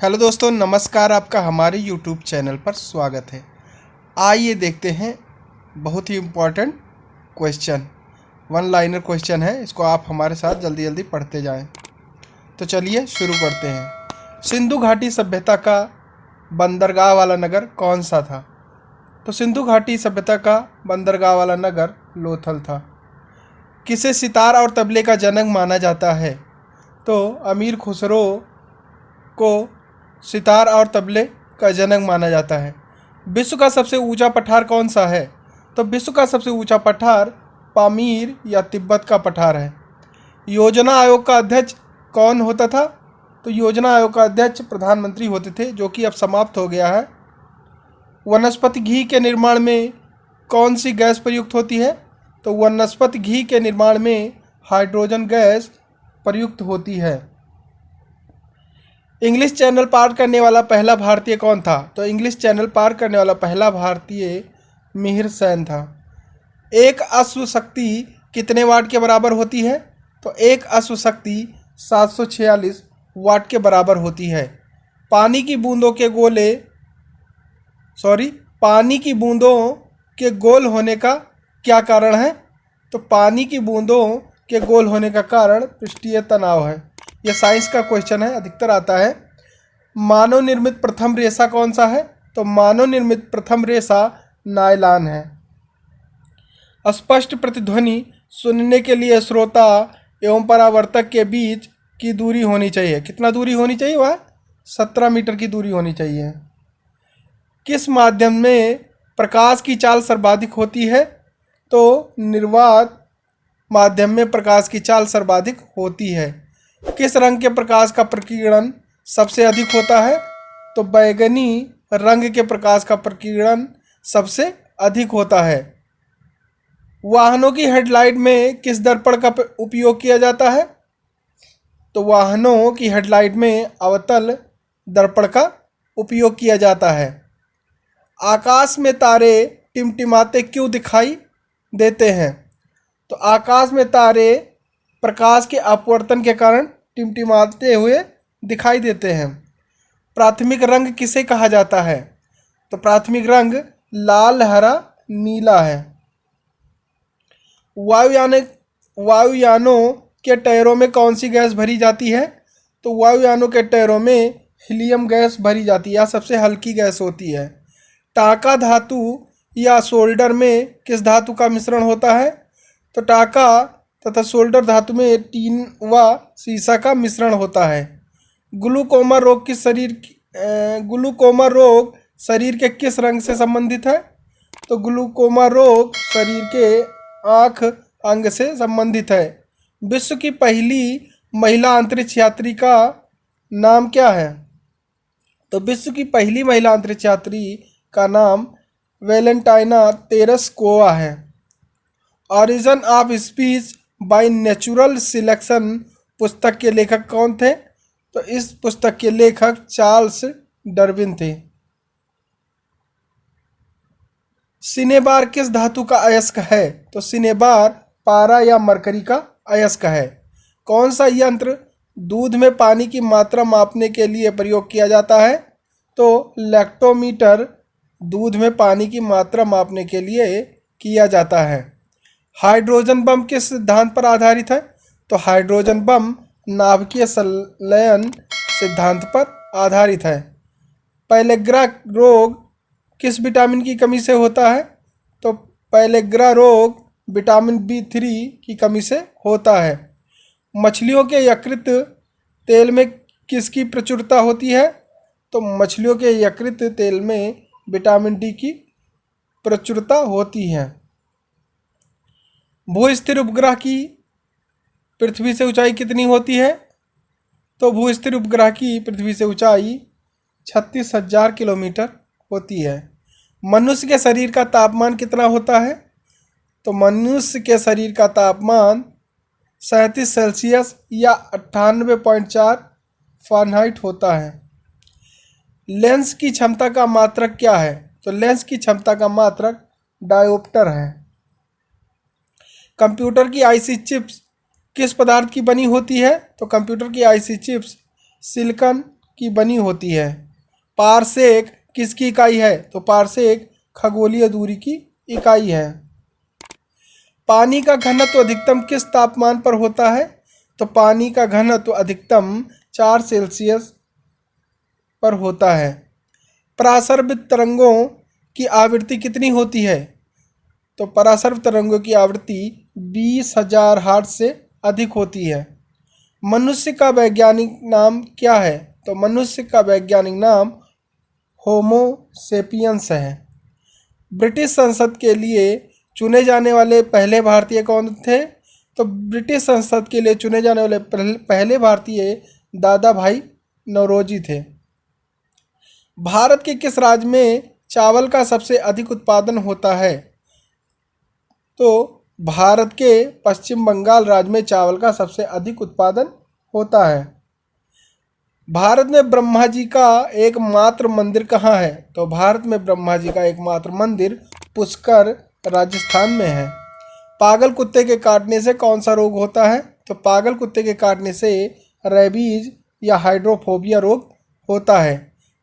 Hello दोस्तों, नमस्कार। आपका हमारे यूट्यूब चैनल पर स्वागत है। आइए देखते हैं बहुत ही important question, one liner question है। इसको आप हमारे साथ जल्दी जल्दी पढ़ते जाएं। तो चलिए शुरू करते हैं। सिंधु घाटी सभ्यता का बंदरगाह वाला नगर कौन सा था? तो सिंधु घाटी सभ्यता का बंदरगाह वाला नगर लोथल था। किसे सितार और तबले का जनक माना जाता है? तो अमीर खुसरो को सितार और तबले का जनक माना जाता है। विश्व का सबसे ऊंचा पठार कौन सा है? तो विश्व का सबसे ऊंचा पठार पामीर या तिब्बत का पठार है। योजना आयोग का अध्यक्ष कौन होता था? तो योजना आयोग का अध्यक्ष प्रधानमंत्री होते थे, जो कि अब समाप्त हो गया है। वनस्पति घी के निर्माण में कौन सी गैस प्रयुक्त होती है? तो वनस्पति घी के निर्माण में हाइड्रोजन गैस प्रयुक्त होती है। इंग्लिश चैनल पार करने वाला पहला भारतीय कौन था? तो इंग्लिश चैनल पार करने वाला पहला भारतीय मिहिर सेन था। एक अश्व शक्ति कितने वाट के बराबर होती है? तो एक अश्व शक्ति 746 वाट के बराबर होती है। पानी की बूंदों के गोल होने का क्या कारण है? तो पानी की बूंदों के गोल होने का कारण पृष्ठीय तनाव है। यह साइंस का क्वेश्चन है, अधिकतर आता है। मानव निर्मित प्रथम रेशा कौन सा है? तो मानव निर्मित प्रथम रेशा नायलॉन है। स्पष्ट प्रतिध्वनि सुनने के लिए श्रोता एवं परावर्तक के बीच की दूरी होनी चाहिए। कितना दूरी होनी चाहिए? वह 17 मीटर की दूरी होनी चाहिए। किस माध्यम में प्रकाश की चाल सर्वाधिक होती है? तो निर्वात माध्यम में प्रकाश की चाल सर्वाधिक होती है। किस रंग के प्रकाश का प्रकीर्णन सबसे अधिक होता है? तो बैगनी रंग के प्रकाश का प्रकीर्णन सबसे अधिक होता है। वाहनों की हेडलाइट में किस दर्पण का उपयोग किया जाता है? तो वाहनों की हेडलाइट में अवतल दर्पण का उपयोग किया जाता है। आकाश में तारे टिमटिमाते क्यों दिखाई देते हैं? तो आकाश में तारे प्रकाश के अपवर्तन के कारण टिमटिमाते हुए दिखाई देते हैं। प्राथमिक रंग किसे कहा जाता है? तो प्राथमिक रंग लाल, हरा, नीला है। वायुयानों के टायरों में कौन सी गैस भरी जाती है? तो वायुयानों के टायरों में हीलियम गैस भरी जाती है। यह सबसे हल्की गैस होती है। टाका धातु या सोल्डर में किस धातु का मिश्रण होता है? तो टाका तथा सोल्डर धातु में टीन व सीसा का मिश्रण होता है। ग्लूकोमा रोग शरीर के किस रंग से संबंधित है? तो ग्लूकोमा रोग शरीर के आँख अंग से संबंधित है। विश्व की पहली महिला अंतरिक्ष यात्री का नाम क्या है? तो विश्व की पहली महिला अंतरिक्ष यात्री का नाम वेलेंटाइना तेरेस्कोवा है। Origin of speech by natural selection पुस्तक के लेखक कौन थे? तो इस पुस्तक के लेखक चार्ल्स डार्विन थे। सिनेबार किस धातु का अयस्क है? तो सिनेबार पारा या मरकरी का अयस्क है। कौन सा यंत्र दूध में पानी की मात्रा मापने के लिए प्रयोग किया जाता है? तो लैक्टोमीटर दूध में पानी की मात्रा मापने के लिए किया जाता है। हाइड्रोजन बम किस सिद्धांत पर आधारित है? तो हाइड्रोजन बम नाभिकीय संलयन सिद्धांत पर आधारित है। पैलेग्रा रोग किस विटामिन की कमी से होता है? तो पैलेग्रा रोग विटामिन B3 की कमी से होता है। मछलियों के यकृत तेल में किसकी प्रचुरता होती है? तो मछलियों के यकृत तेल में विटामिन D की प्रचुरता होती है। भूस्थिर उपग्रह की पृथ्वी से ऊंचाई कितनी होती है? तो भूस्थिर उपग्रह की पृथ्वी से ऊंचाई 36,000 किलोमीटर होती है। मनुष्य के शरीर का तापमान कितना होता है? तो मनुष्य के शरीर का तापमान 37 सेल्सियस या 98.4 फ़ारेनहाइट होता है। लेंस की क्षमता का मात्रक क्या है? तो लेंस की क्षमता का मात्रक डायोप्टर है। कंप्यूटर की आईसी चिप्स किस पदार्थ की बनी होती है? तो कंप्यूटर की आईसी चिप्स सिलिकॉन की बनी होती है? पारसेक किसकी इकाई है? तो पारसेक खगोलीय दूरी की इकाई है। पानी का घनत्व अधिकतम किस तापमान पर होता है? तो पानी का घनत्व अधिकतम 4 सेल्सियस पर होता है। परासर्बित तरंगों की आवृत्ति कितनी होती है? तो परासर्व तरंगों की आवृत्ति 20,000 हर्ट्ज से अधिक होती है। मनुष्य का वैज्ञानिक नाम क्या है? तो मनुष्य का वैज्ञानिक नाम होमो सेपियंस है। ब्रिटिश संसद के लिए चुने जाने वाले पहले भारतीय कौन थे? तो ब्रिटिश संसद के लिए चुने जाने वाले पहले भारतीय दादा भाई नौरोजी थे। भारत के किस राज्य में चावल का सबसे अधिक उत्पादन होता है? तो भारत के पश्चिम बंगाल राज्य में चावल का सबसे अधिक उत्पादन होता है। भारत में ब्रह्मा जी का एकमात्र मंदिर कहाँ है? तो भारत में ब्रह्मा जी का एकमात्र मंदिर पुष्कर राजस्थान में है। पागल कुत्ते के काटने से कौन सा रोग होता है? तो पागल कुत्ते के काटने से रेबीज या हाइड्रोफोबिया रोग होता है।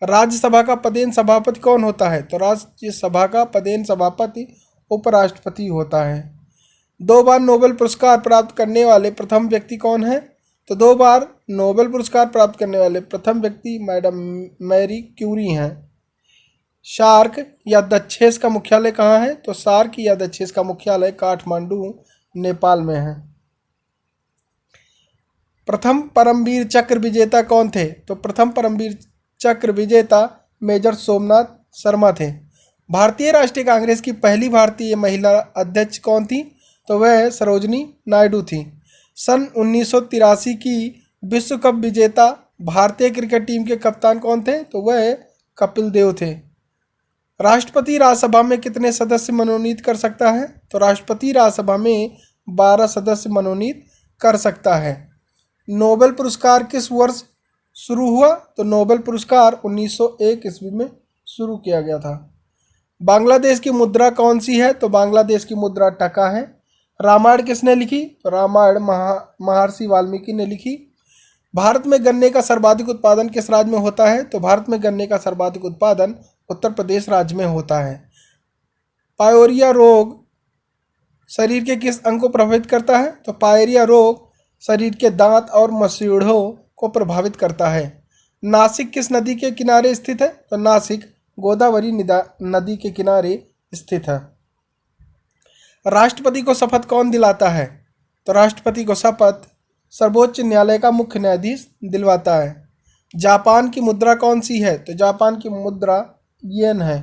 राज्यसभा का पदेन सभापति कौन होता है? तो राज्यसभा का पदेन सभापति उपराष्ट्रपति होता है। 2 बार नोबेल पुरस्कार प्राप्त करने वाले प्रथम व्यक्ति कौन है? तो 2 बार नोबेल पुरस्कार प्राप्त करने वाले प्रथम व्यक्ति मैडम मैरी क्यूरी हैं। शार्क या दक्षेस का मुख्यालय कहाँ है? तो शार्क या दक्षेस का मुख्यालय काठमांडू नेपाल में है। प्रथम परमवीर चक्र विजेता कौन थे? तो प्रथम परमवीर चक्र विजेता मेजर सोमनाथ शर्मा थे। भारतीय राष्ट्रीय कांग्रेस की पहली भारतीय महिला अध्यक्ष कौन थी? तो वह सरोजनी नायडू थी। सन 1983 की विश्व कप विजेता भारतीय क्रिकेट टीम के कप्तान कौन थे? तो वह कपिल देव थे। राष्ट्रपति राज्यसभा में कितने सदस्य मनोनीत कर सकता है? तो राष्ट्रपति राज्यसभा में 12 सदस्य मनोनीत कर सकता है। नोबेल पुरस्कार किस वर्ष शुरू हुआ? तो नोबेल पुरस्कार 1901 ईस्वी में शुरू किया गया था। बांग्लादेश की मुद्रा कौन सी है? तो बांग्लादेश की मुद्रा टका है। रामायण किसने लिखी? तो रामायण महर्षि वाल्मीकि ने लिखी। भारत में गन्ने का सर्वाधिक उत्पादन किस राज्य में होता है? तो भारत में गन्ने का सर्वाधिक उत्पादन उत्तर प्रदेश राज्य में होता है। पायरिया रोग शरीर के किस अंग को प्रभावित करता है? तो पायरिया रोग शरीर के दांत और मसूड़ों को प्रभावित करता है। नासिक किस नदी के किनारे स्थित है? तो नासिक गोदावरी नदी के किनारे स्थित है। राष्ट्रपति को शपथ कौन दिलाता है? तो राष्ट्रपति को शपथ सर्वोच्च न्यायालय का मुख्य न्यायाधीश दिलवाता है। जापान की मुद्रा कौन सी है? तो जापान की मुद्रा येन है।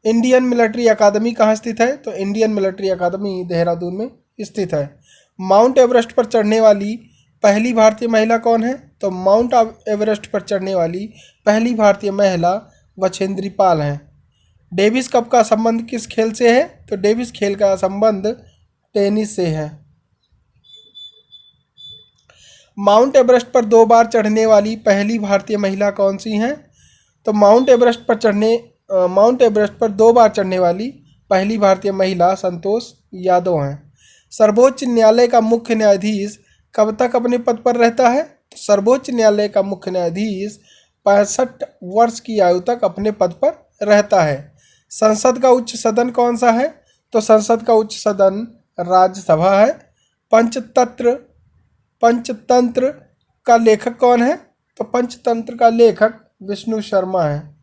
इंडियन मिलिट्री अकादमी कहाँ स्थित है? तो इंडियन मिलिट्री अकादमी देहरादून में स्थित है। माउंट एवरेस्ट पर चढ़ने वाली पहली भारतीय महिला कौन है? तो माउंट एवरेस्ट पर चढ़ने वाली पहली भारतीय महिला बछेंद्री पाल हैं। डेविस कप का संबंध किस खेल से है? तो डेविस खेल का संबंध टेनिस से है। माउंट एवरेस्ट पर 2 बार चढ़ने वाली पहली भारतीय महिला कौन सी हैं? तो माउंट एवरेस्ट पर 2 बार चढ़ने वाली पहली भारतीय महिला संतोष यादव हैं। सर्वोच्च न्यायालय का मुख्य न्यायाधीश कब तक अपने पद पर रहता है? तो सर्वोच्च न्यायालय का मुख्य न्यायाधीश 65 वर्ष की आयु तक अपने पद पर रहता है। संसद का उच्च सदन कौन सा है? तो संसद का उच्च सदन राज्यसभा है। पंचतंत्र का लेखक कौन है? तो पंचतंत्र का लेखक विष्णु शर्मा है।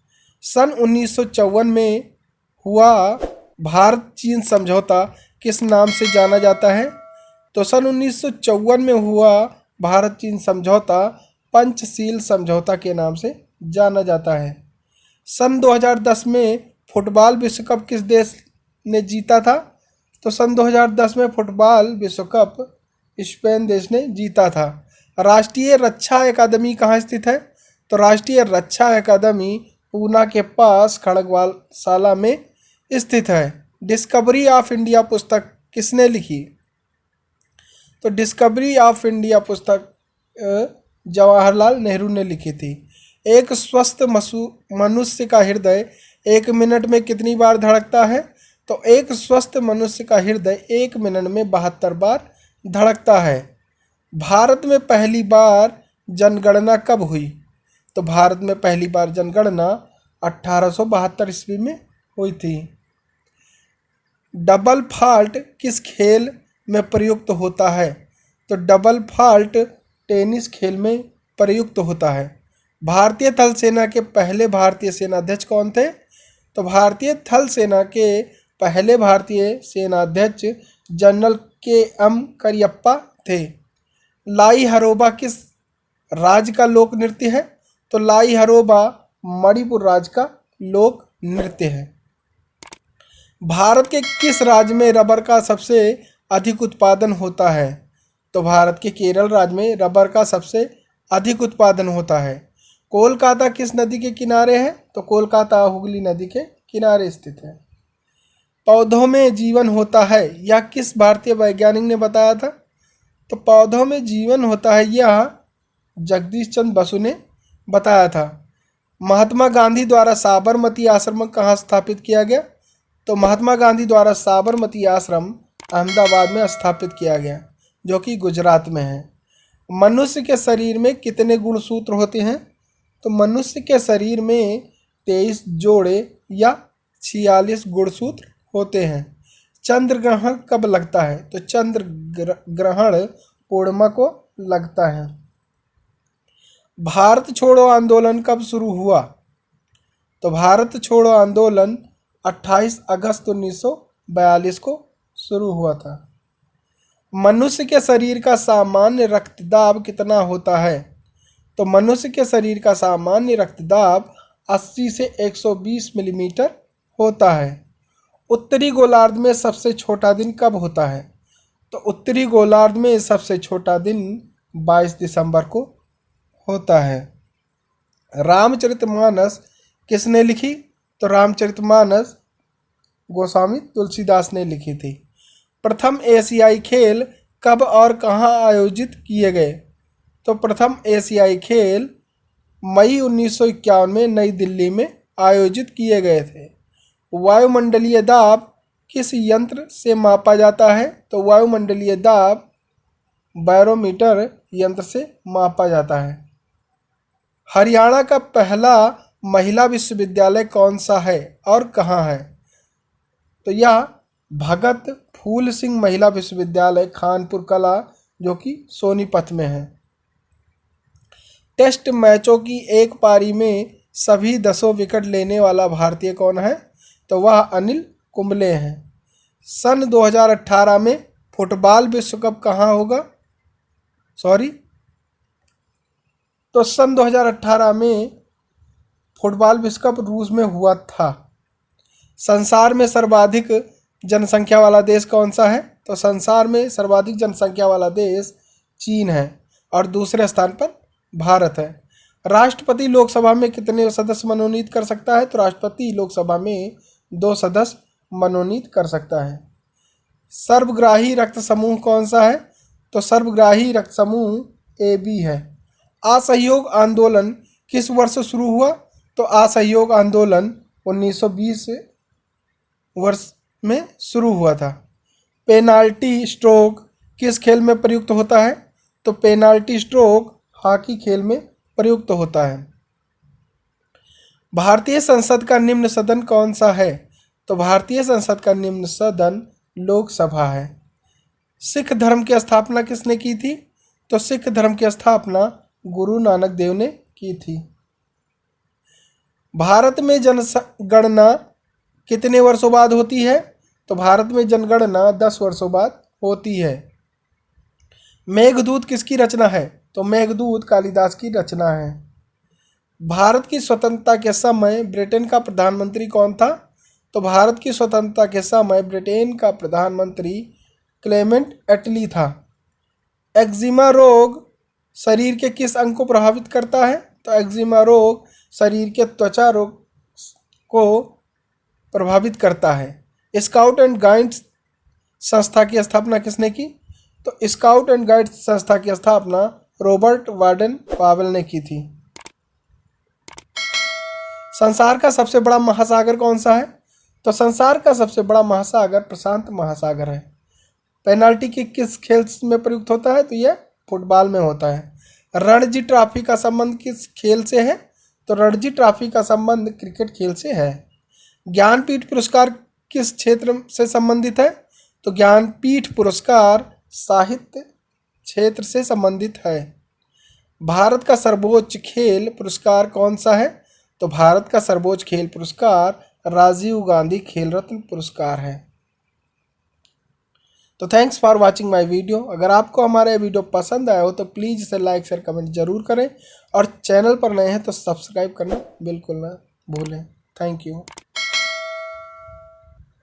सन 1954 में हुआ भारत चीन समझौता किस नाम से जाना जाता है? तो सन 1954 में हुआ भारत चीन समझौता पंचशील समझौता के नाम से जाना जाता है। सन 2010 में फुटबॉल विश्व कप किस देश ने जीता था? तो सन 2010 में फुटबॉल विश्व कप स्पेन देश ने जीता था। राष्ट्रीय रक्षा अकादमी कहाँ स्थित है? तो राष्ट्रीय रक्षा अकादमी पूना के पास खड़गवालशाला में स्थित है। डिस्कवरी ऑफ इंडिया पुस्तक किसने लिखी? तो डिस्कवरी ऑफ इंडिया पुस्तक जवाहरलाल नेहरू ने लिखी थी। एक स्वस्थ मनुष्य का हृदय 1 मिनट में कितनी बार धड़कता है? तो एक स्वस्थ मनुष्य का हृदय 1 मिनट में 72 बार धड़कता है। भारत में पहली बार जनगणना कब हुई? तो भारत में पहली बार जनगणना 1872 ईस्वी में हुई थी। डबल फॉल्ट किस खेल में प्रयुक्त होता है? तो डबल फॉल्ट टेनिस खेल में प्रयुक्त होता है। भारतीय थल सेना के पहले भारतीय सेनाध्यक्ष कौन थे? तो भारतीय थल सेना के पहले भारतीय सेनाध्यक्ष जनरल के.एम. करियप्पा थे। लाई हरोबा किस राज्य का लोक नृत्य है? तो लाई हरोबा मणिपुर राज्य का लोक नृत्य है। भारत के किस राज्य में रबर का सबसे अधिक उत्पादन होता है? तो भारत के केरल राज्य में रबर का सबसे अधिक उत्पादन होता है। कोलकाता किस नदी के किनारे है? तो कोलकाता हुगली नदी के किनारे स्थित है। पौधों में जीवन होता है यह किस भारतीय वैज्ञानिक ने बताया था? तो पौधों में जीवन होता है यह जगदीश चंद्र बसु ने बताया था। महात्मा गांधी द्वारा साबरमती आश्रम कहाँ स्थापित किया गया? तो महात्मा गांधी द्वारा साबरमती आश्रम अहमदाबाद में स्थापित किया गया, जो कि गुजरात में है। मनुष्य के शरीर में कितने गुणसूत्र होते हैं? तो मनुष्य के शरीर में 23 जोड़े या 46 गुणसूत्र होते हैं। चंद्र ग्रहण कब लगता है? तो चंद्र ग्रहण पूर्णिमा को लगता है। भारत छोड़ो आंदोलन कब शुरू हुआ? तो भारत छोड़ो आंदोलन 28 अगस्त 1942 को शुरू हुआ था। मनुष्य के शरीर का सामान्य रक्तदाब कितना होता है? तो मनुष्य के शरीर का सामान्य रक्तदाब 80 से 120 मिलीमीटर होता है। उत्तरी गोलार्ध में सबसे छोटा दिन कब होता है? तो उत्तरी गोलार्ध में सबसे छोटा दिन 22 दिसंबर को होता है। रामचरितमानस किसने लिखी? तो रामचरितमानस गोस्वामी तुलसीदास ने लिखी थी। प्रथम एशियाई खेल कब और कहाँ आयोजित किए गए? तो प्रथम एशियाई खेल मई 1951 में नई दिल्ली में आयोजित किए गए थे। वायुमंडलीय दाब किस यंत्र से मापा जाता है? तो वायुमंडलीय दाब बैरोमीटर यंत्र से मापा जाता है। हरियाणा का पहला महिला विश्वविद्यालय कौन सा है और कहाँ है? तो यह भगत फूल सिंह महिला विश्वविद्यालय खानपुर कला, जो कि सोनीपत में है। टेस्ट मैचों की एक पारी में सभी 10 विकेट लेने वाला भारतीय कौन है? तो वह अनिल कुंबले हैं। सन 2018 में फुटबॉल विश्व कप कहाँ होगा? तो सन 2018 में फुटबॉल विश्व कप रूस में हुआ था। संसार में सर्वाधिक जनसंख्या वाला देश कौन सा है? तो संसार में सर्वाधिक जनसंख्या वाला देश चीन है और दूसरे स्थान पर भारत है। राष्ट्रपति लोकसभा में कितने सदस्य मनोनीत कर सकता है? तो राष्ट्रपति लोकसभा में 2 सदस्य मनोनीत कर सकता है। सर्वग्राही रक्त समूह कौन सा है? तो सर्वग्राही रक्त समूह AB है। असहयोग आंदोलन किस वर्ष शुरू हुआ? तो असहयोग आंदोलन 1920 वर्ष में शुरू हुआ था। पेनाल्टी स्ट्रोक किस खेल में प्रयुक्त होता है? तो पेनाल्टी स्ट्रोक हॉकी खेल में प्रयुक्त होता है। भारतीय संसद का निम्न सदन कौन सा है? तो भारतीय संसद का निम्न सदन लोकसभा है। सिख धर्म की स्थापना किसने की थी? तो सिख धर्म की स्थापना गुरु नानक देव ने की थी। भारत में जनगणना कितने वर्षों बाद होती है? तो भारत में जनगणना 10 वर्षों बाद होती है। मेघदूत किसकी रचना है? तो मेघदूत कालिदास की रचना है। भारत की स्वतंत्रता के समय ब्रिटेन का प्रधानमंत्री कौन था? तो भारत की स्वतंत्रता के समय ब्रिटेन का प्रधानमंत्री क्लेमेंट एटली था। एक्जिमा रोग शरीर के किस अंग को प्रभावित करता है? तो एक्जिमा रोग शरीर के त्वचा रोग को प्रभावित करता है। स्काउट एंड गाइड्स संस्था की स्थापना किसने की? तो स्काउट एंड गाइड्स संस्था की स्थापना रॉबर्ट वार्डन पावेल ने की थी। संसार का सबसे बड़ा महासागर कौन सा है? तो संसार का सबसे बड़ा महासागर प्रशांत महासागर है। पेनाल्टी किक किस खेल में प्रयुक्त होता है? तो यह फुटबॉल में होता है। रणजी ट्रॉफी का संबंध किस खेल से है? तो रणजी ट्रॉफी का संबंध क्रिकेट खेल से है। ज्ञानपीठ पुरस्कार किस क्षेत्र से संबंधित है? तो ज्ञानपीठ पुरस्कार साहित्य क्षेत्र से संबंधित है। भारत का सर्वोच्च खेल पुरस्कार कौन सा है? तो भारत का सर्वोच्च खेल पुरस्कार राजीव गांधी खेल रत्न पुरस्कार है। तो thanks for watching my video. अगर आपको हमारा ये वीडियो पसंद आया हो तो प्लीज़ इसे लाइक शेयर कमेंट जरूर करें और चैनल पर नए हैं तो सब्सक्राइब करना बिल्कुल ना भूलें। Thank you.